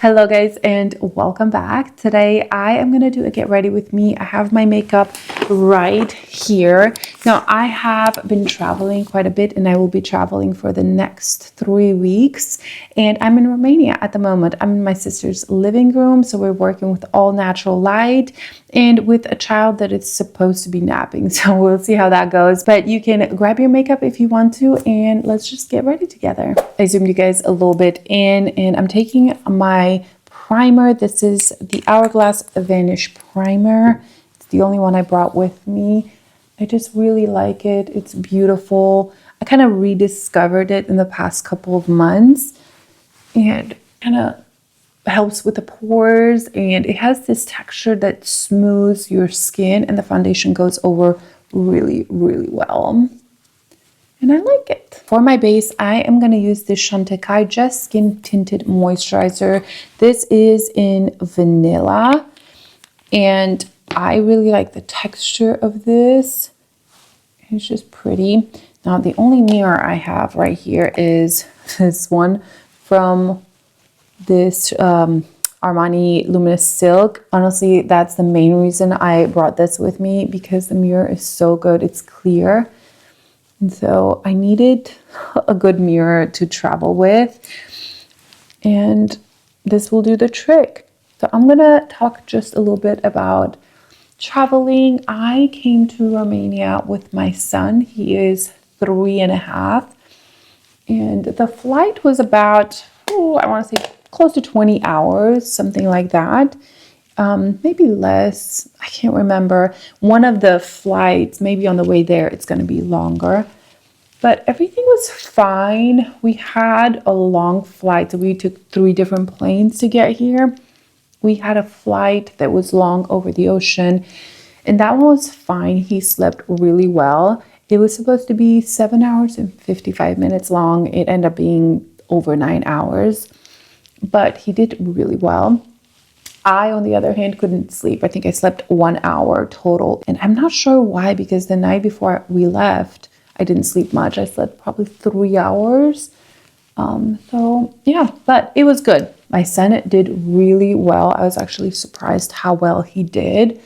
Hello guys and welcome back. Today I am going to do a get ready with me. I have my makeup right here. Now I have been traveling quite a bit and I will be traveling for the next 3 weeks, and I'm in Romania at the moment. I'm in my sister's living room, so we're working with all natural light and with a child that is supposed to be napping, so we'll see how that goes. But you can grab your makeup if you want to, and let's just get ready together. I zoomed you guys a little bit in, and I'm taking my primer. This is the Hourglass Vanish primer. It's the only one I brought with me. I just really like it. It's beautiful. I kind of rediscovered it in the past couple of months, and kind of helps with the pores, and it has this texture that smooths your skin, and the foundation goes over really well. And I like it. For my base, I am going to use this Chantecaille Just Skin Tinted Moisturizer. This is in vanilla, and I really like the texture of this. It's just pretty. Now, the only mirror I have right here is this one from this Armani Luminous Silk. Honestly, that's the main reason I brought this with me, because the mirror is so good. It's clear. And so I needed a good mirror to travel with, and this will do the trick. So I'm gonna talk just a little bit about traveling. I came to Romania with my son. He is 3.5, and the flight was about, I want to say close to 20 hours, something like that. Maybe less, I can't remember. One of the flights, maybe on the way there, it's going to be longer. But everything was fine. We had a long flight, so we took 3 different planes to get here. We had a flight that was long over the ocean, and that one was fine. He slept really well. It was supposed to be 7 hours and 55 minutes long. It ended up being over 9 hours, but he did really well. I, on the other hand, couldn't sleep. I think I slept 1 hour total. And I'm not sure why, because the night before we left, I didn't sleep much. I slept probably 3 hours. So yeah, but it was good. My son did really well. I was actually surprised how well he did.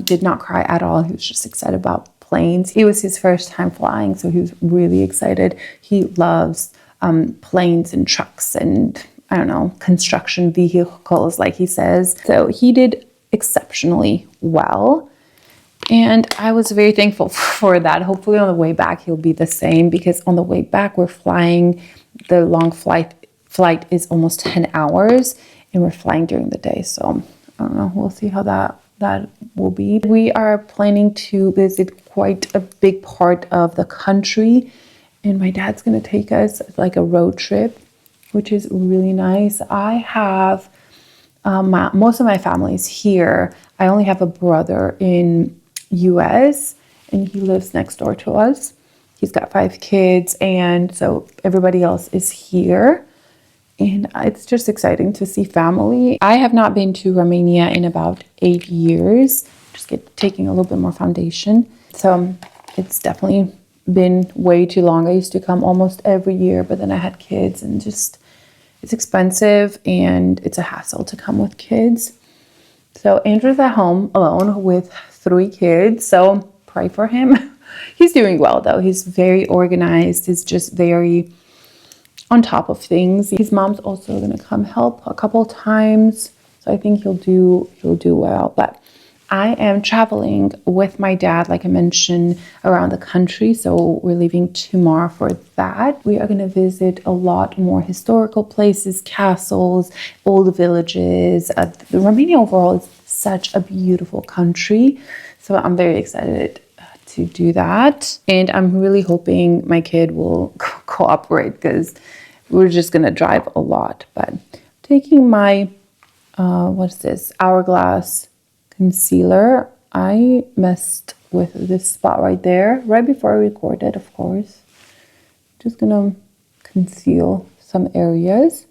Did not cry at all. He was just excited about planes. It was his first time flying, so he was really excited. He loves planes and trucks and, I don't know, construction vehicles, like he says. So he did exceptionally well, and I was very thankful for that. Hopefully on the way back he'll be the same, because on the way back we're flying, the long flight is almost 10 hours, and we're flying during the day. So I don't know, we'll see how that will be. We are planning to visit quite a big part of the country, and my dad's going to take us like a road trip, which is really nice. I have most of my family is here. I only have a brother in US, and he lives next door to us. He's got 5 kids, and so everybody else is here, and it's just exciting to see family. I have not been to Romania in about 8 years. Just taking a little bit more foundation. So it's definitely been way too long. I used to come almost every year, but then I had kids, and just it's expensive and it's a hassle to come with kids. So Andrew's at home alone with 3 kids, so pray for him. He's doing well though. He's very organized. He's just very on top of things. His mom's also gonna come help a couple times, so I think he'll do well. But I am traveling with my dad, like I mentioned, around the country. So we're leaving tomorrow for that. We are going to visit a lot more historical places, castles, old villages. Romania overall is such a beautiful country. So I'm very excited to do that. And I'm really hoping my kid will cooperate, because we're just going to drive a lot. But taking my, what's this, Hourglass concealer. I messed with this spot right there right before I recorded, of course. Just gonna conceal some areas.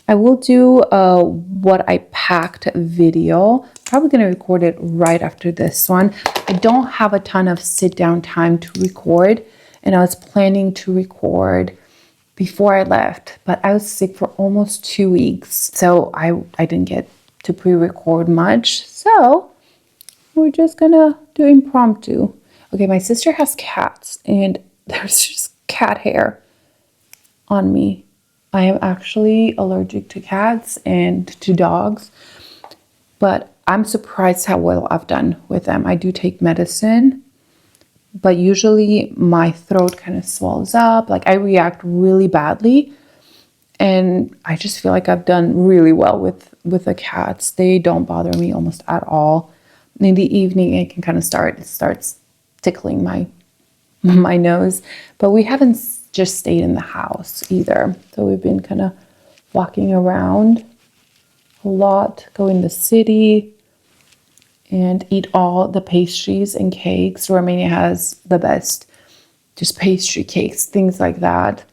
I will do what I packed video. Probably gonna record it right after this one. I don't have a ton of sit down time to record, and I was planning to record before I left, but I was sick for almost 2 weeks. So I didn't get to pre-record much. So we're just gonna do impromptu. Okay, my sister has cats and there's just cat hair on me. I am actually allergic to cats and to dogs, but I'm surprised how well I've done with them. I do take medicine, but usually my throat kind of swells up. Like I react really badly, and I just feel like I've done really well with the cats. They don't bother me almost at all. In the evening, it can kind of starts tickling my nose, but we haven't just stayed in the house either. So we've been kind of walking around a lot, go in the city and eat all the pastries and cakes. Romania has the best just pastry cakes, things like that.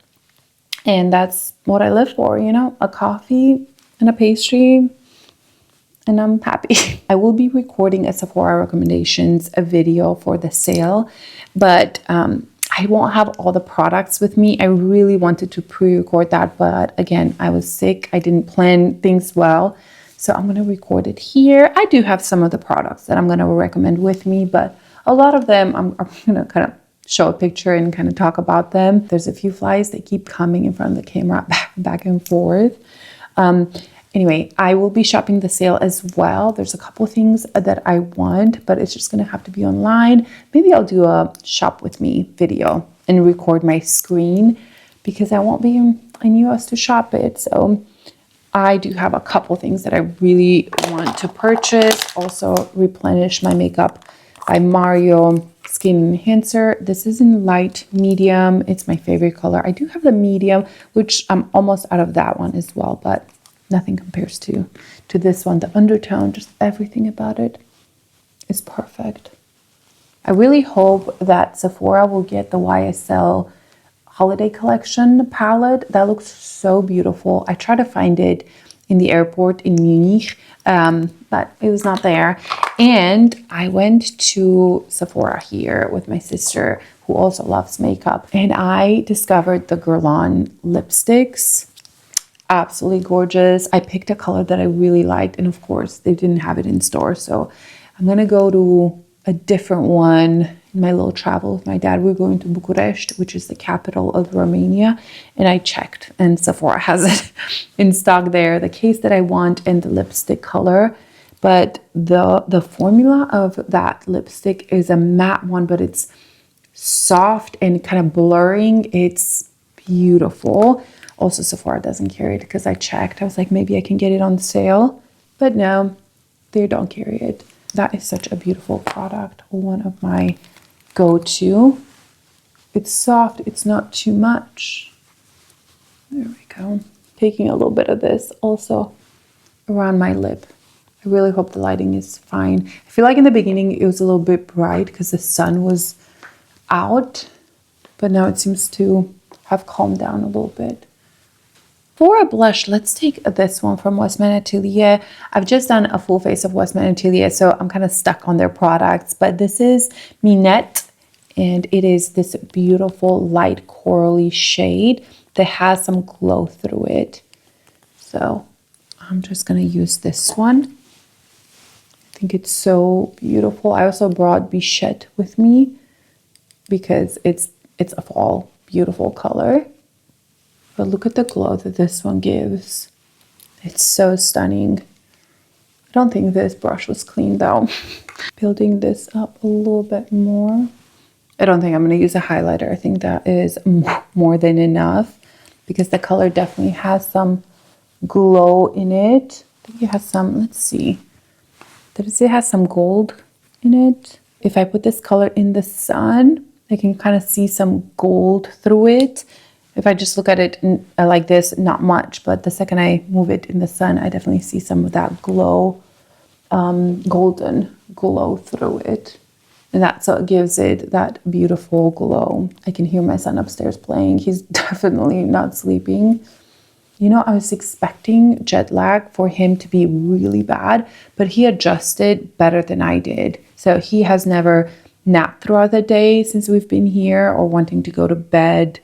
And that's what I live for, you know, a coffee and a pastry, and I'm happy. I will be recording a Sephora recommendations, a video for the sale, but I won't have all the products with me. I really wanted to pre-record that, but again, I was sick. I didn't plan things well. So I'm going to record it here. I do have some of the products that I'm going to recommend with me, but a lot of them I'm going to kind of show a picture and kind of talk about them. There's a few flies that keep coming in front of the camera back and forth. Anyway, I will be shopping the sale as well. There's a couple things that I want, but it's just going to have to be online. Maybe I'll do a shop with me video and record my screen because I won't be in US to shop it. So I do have a couple things that I really want to purchase. Also replenish my makeup by Mario Skin Enhancer. This is in light medium. It's my favorite color. I do have the medium, which I'm almost out of that one as well, but nothing compares to this one. The undertone, just everything about it is perfect. I really hope that Sephora will get the YSL holiday collection palette. That looks so beautiful. I tried to find it in the airport in Munich, but it was not there. And I went to Sephora here with my sister, who also loves makeup, and I discovered the Guerlain lipsticks. Absolutely gorgeous. I picked a color that I really liked, and of course they didn't have it in store, so I'm gonna go to a different one. In my little travel with my dad, we're going to Bucharest, which is the capital of Romania, and I checked and Sephora has it in stock there, the case that I want and the lipstick color. But the formula of that lipstick is a matte one, but it's soft and kind of blurring. It's beautiful. Also, Sephora doesn't carry it because I checked. I was like, maybe I can get it on sale, but no, they don't carry it. That is such a beautiful product. One of my go-to. It's soft. It's not too much. There we go. Taking a little bit of this also around my lip. I really hope the lighting is fine. I feel like in the beginning it was a little bit bright because the sun was out, but now it seems to have calmed down a little bit. For a blush, let's take this one from Westman Atelier. I've just done a full face of Westman Atelier, so I'm kind of stuck on their products. But this is Minette, and it is this beautiful light corally shade that has some glow through it. So I'm just going to use this one. I think it's so beautiful. I also brought Bichette with me because it's a fall beautiful color. But look at the glow that this one gives. It's so stunning. I don't think this brush was clean though. Building this up a little bit more. I don't think I'm going to use a highlighter. I think that is more than enough because the color definitely has some glow in it. I think it has some, let's see. Does it have some gold in it? If I put this color in the sun, I can kind of see some gold through it. If I just look at it like this, not much, but the second I move it in the sun, I definitely see some of that glow, golden glow through it. And that's what gives it that beautiful glow. I can hear my son upstairs playing. He's definitely not sleeping. You know, I was expecting jet lag for him to be really bad, but he adjusted better than I did. So he has never napped throughout the day since we've been here or wanting to go to bed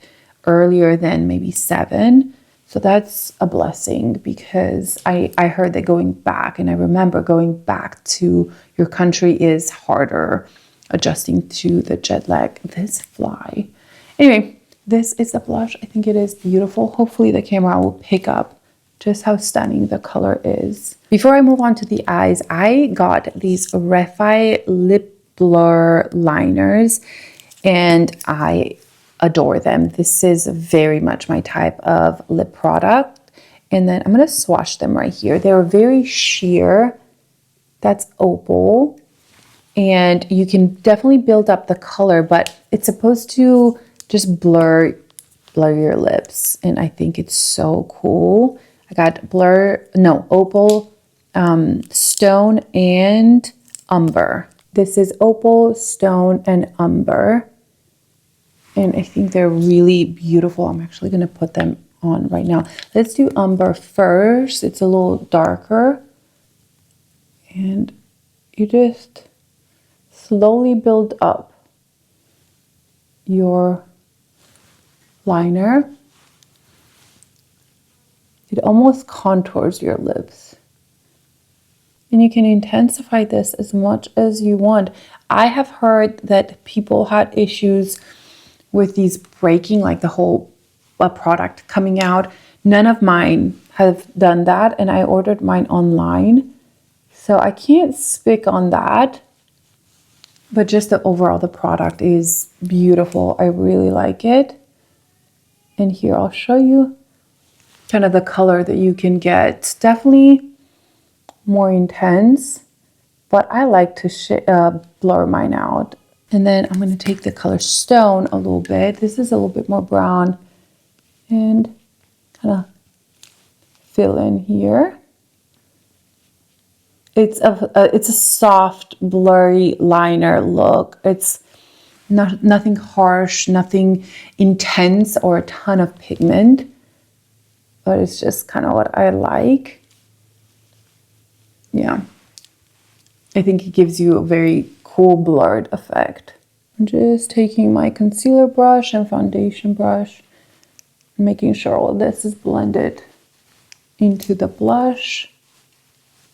earlier than maybe 7. So that's a blessing, because I heard that going back, and I remember going back to your country is harder, adjusting to the jet lag. This fly. Anyway, this is the blush. I think it is beautiful. Hopefully the camera will pick up just how stunning the color is. Before I move on to the eyes, I got these Refy lip blur liners, and I adore them. This is very much my type of lip product. And then I'm going to swatch them right here. They're very sheer. That's opal. And you can definitely build up the color, but it's supposed to just blur your lips. And I think it's so cool. I got opal, stone, and umber. This is opal, stone, and umber. And I think they're really beautiful. I'm actually going to put them on right now. Let's do umber first. It's a little darker. And you just slowly build up your liner. It almost contours your lips. And you can intensify this as much as you want. I have heard that people had issues with these breaking, like the whole product coming out. None of mine have done that, and I ordered mine online. So I can't speak on that. But just the overall, the product is beautiful. I really like it. And here I'll show you kind of the color that you can get. It's definitely more intense, but I like to blur mine out. And then I'm going to take the color Stone a little bit. This is a little bit more brown, and kind of fill in here. It's a soft, blurry liner look. It's nothing harsh, nothing intense or a ton of pigment, but it's just kind of what I like. Yeah, I think it gives you a very cool blurred effect. I'm just taking my concealer brush and foundation brush, making sure all of this is blended into the blush.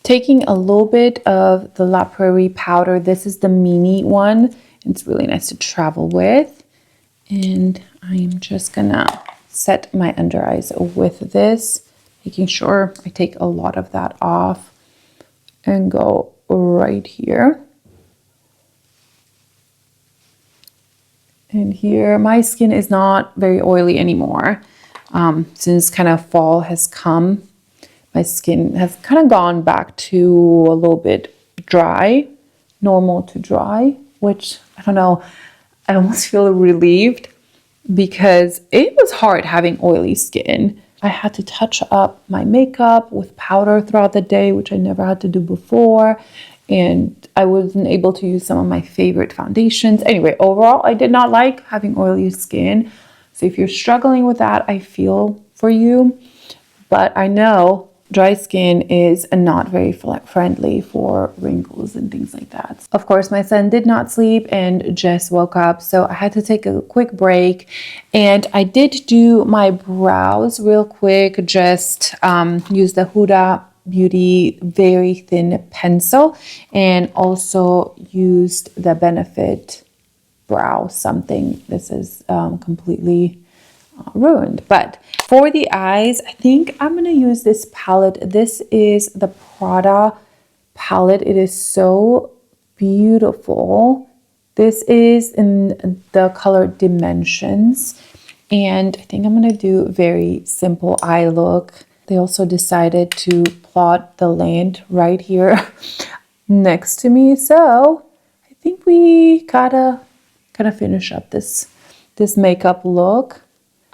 Taking a little bit of the La Prairie powder. This is the mini one. It's really nice to travel with. And I'm just gonna set my under eyes with this, making sure I take a lot of that off and go right here. And here, my skin is not very oily anymore. Since kind of fall has come, my skin has kind of gone back to a little bit dry, normal to dry, which I don't know, I almost feel relieved, because it was hard having oily skin. I had to touch up my makeup with powder throughout the day, which I never had to do before. And I wasn't able to use some of my favorite foundations. Anyway, overall, I did not like having oily skin. So if you're struggling with that, I feel for you. But I know dry skin is not very friendly for wrinkles and things like that. Of course, my son did not sleep and just woke up, so I had to take a quick break. And I did do my brows real quick, just use the Huda Beauty very thin pencil, and also used the Benefit brow something. This is completely ruined. But for the eyes, I think I'm going to use this palette. This is the Prada palette. It is so beautiful. This is in the color Dimensions. And I think I'm going to do a very simple eye look. They also decided to plot the land right here next to me. So I think we gotta kind of finish up this makeup look.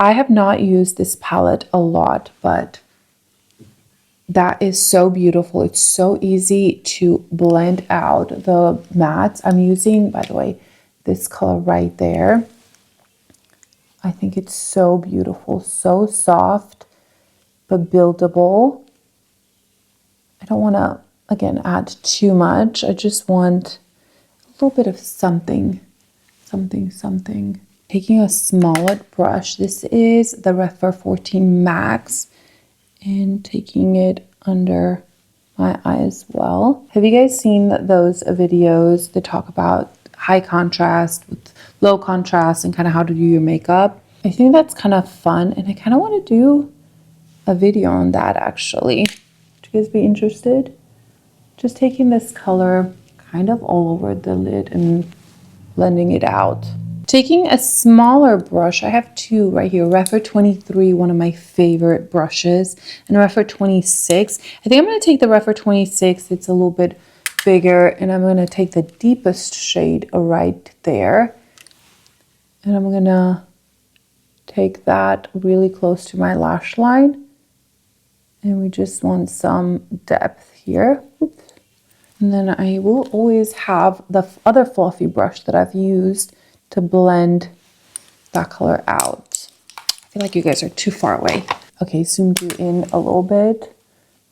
I have not used this palette a lot, but that is so beautiful. It's so easy to blend out the mattes. I'm using, by the way, this color right there. I think it's so beautiful, so soft, but buildable. I don't want to, again, add too much. I just want a little bit of something. Taking a smaller brush, this is the Refy 14 Max, and taking it under my eye as well. Have you guys seen those videos that talk about high contrast with low contrast and kind of how to do your makeup? I think that's kind of fun, and I kind of want to do a video on that actually. Would you guys be interested? Just taking this color kind of all over the lid and blending it out. Taking a smaller brush, I have two right here, Refy 23, one of my favorite brushes, and Refy 26. I think I'm going to take the Refy 26, it's a little bit bigger, and I'm going to take the deepest shade right there. And I'm going to take that really close to my lash line. And we just want some depth here. Oops. And then I will always have the other fluffy brush that I've used to blend that color out. I feel like you guys are too far away. Okay, zoomed you in a little bit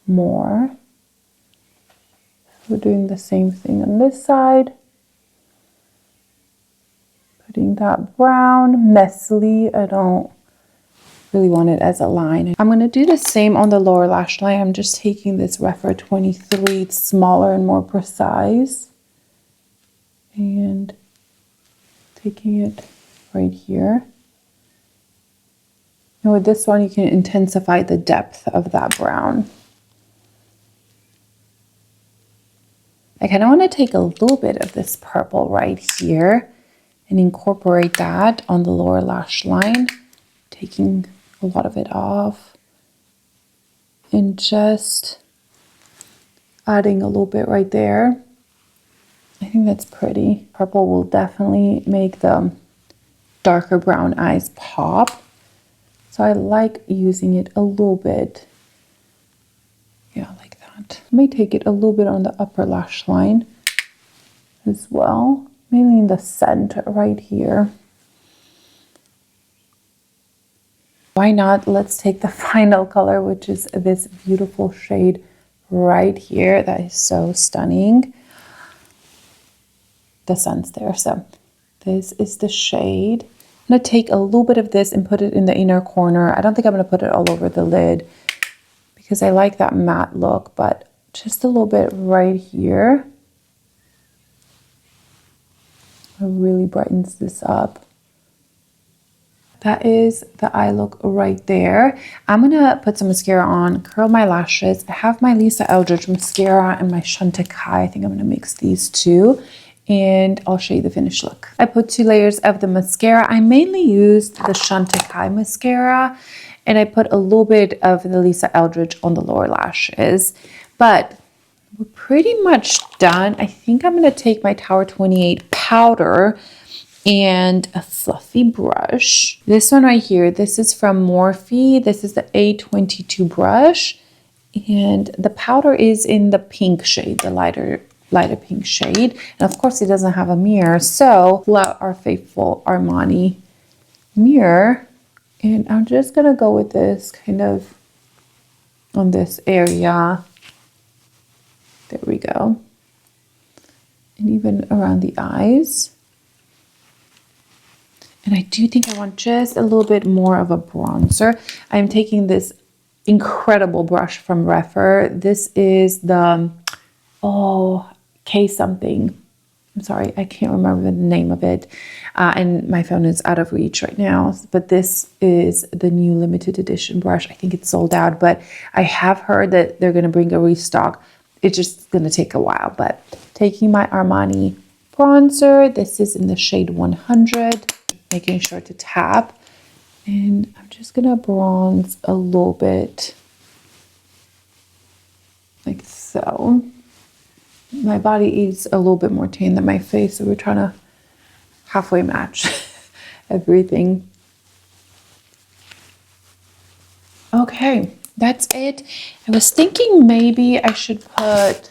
more. We're doing the same thing on this side. Putting that brown messily. I don't really want it as a line. I'm going to do the same on the lower lash line. I'm just taking this Refy 23, it's smaller and more precise. And taking it right here. And with this one, you can intensify the depth of that brown. I kind of want to take a little bit of this purple right here and incorporate that on the lower lash line, taking a lot of it off and just adding a little bit right there. I think that's pretty. Purple will definitely make the darker brown eyes pop. So I like using it a little bit. Yeah, like that. I may take it a little bit on the upper lash line as well. Mainly in the center right here. Why not? Let's take the final color, which is this beautiful shade right here. That is so stunning. The sun's there, so this is the shade. I'm going to take a little bit of this and put it in the inner corner. I don't think I'm going to put it all over the lid because I like that matte look, but just a little bit right here. It really brightens this up. That is the eye look right there. I'm going to put some mascara on, curl my lashes. I have my Lisa Eldridge mascara and my Chantecaille. I think I'm going to mix these two. And I'll show you the finished look. I put 2 layers of the mascara. I mainly used the Chantecaille mascara, and I put a little bit of the Lisa Eldridge on the lower lashes. But we're pretty much done. I think I'm gonna take my Tower 28 powder and a fluffy brush. This one right here, this is from Morphe. This is the A22 brush. And the powder is in the pink shade, the lighter pink shade, and of course it doesn't have a mirror, so pull out our faithful Armani mirror, and I'm just gonna go with this kind of on this area. There we go. And even around the eyes. And I do think I want just a little bit more of a bronzer. I'm taking this incredible brush from Refy. This is the K something. I'm sorry, I can't remember the name of it. And my phone is out of reach right now. But this is the new limited edition brush. I think it's sold out, but I have heard that they're going to bring a restock. It's just going to take a while. But taking my Armani bronzer, this is in the shade 100. Making sure to tap. And I'm just going to bronze a little bit. Like so. My body is a little bit more tan than my face, so we're trying to halfway match everything. Okay, that's it. I was thinking maybe I should put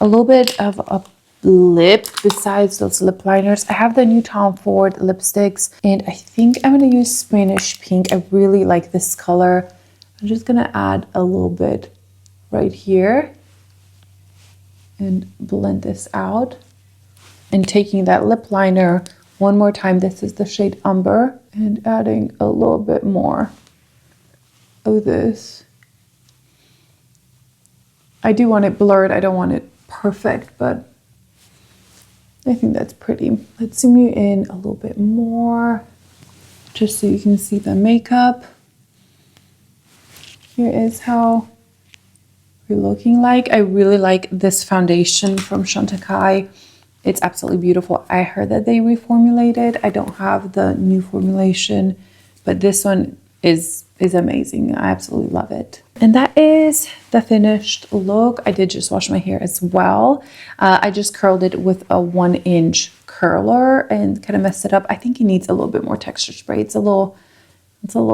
a little bit of a lip besides those lip liners. I have the new Tom Ford lipsticks, and I think I'm going to use Spanish Pink. I really like this color. I'm just going to add a little bit right here. And blend this out, and taking that lip liner one more time. This is the shade Umber, and adding a little bit more of this. I do want it blurred. I don't want it perfect, but I think that's pretty. Let's zoom you in a little bit more, just so you can see the makeup. Here is how we're looking like. I really like this foundation from Chantecaille. It's absolutely beautiful. I heard that they reformulated. I don't have the new formulation, but this one is amazing. I absolutely love it. And that is the finished look. I did just wash my hair as well. I just curled it with a 1-inch curler and kind of messed it up. I think it needs a little bit more texture spray. It's a little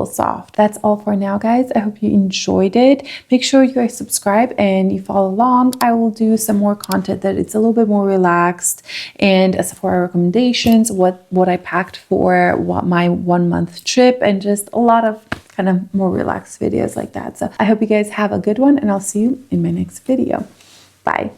soft. That's all for now, guys. I hope you enjoyed it. Make sure you guys subscribe and you follow along. I will do some more content that it's a little bit more relaxed, and Sephora recommendations, what I packed for my 1-month trip, and just a lot of kind of more relaxed videos like that. So I hope you guys have a good one, and I'll see you in my next video. Bye.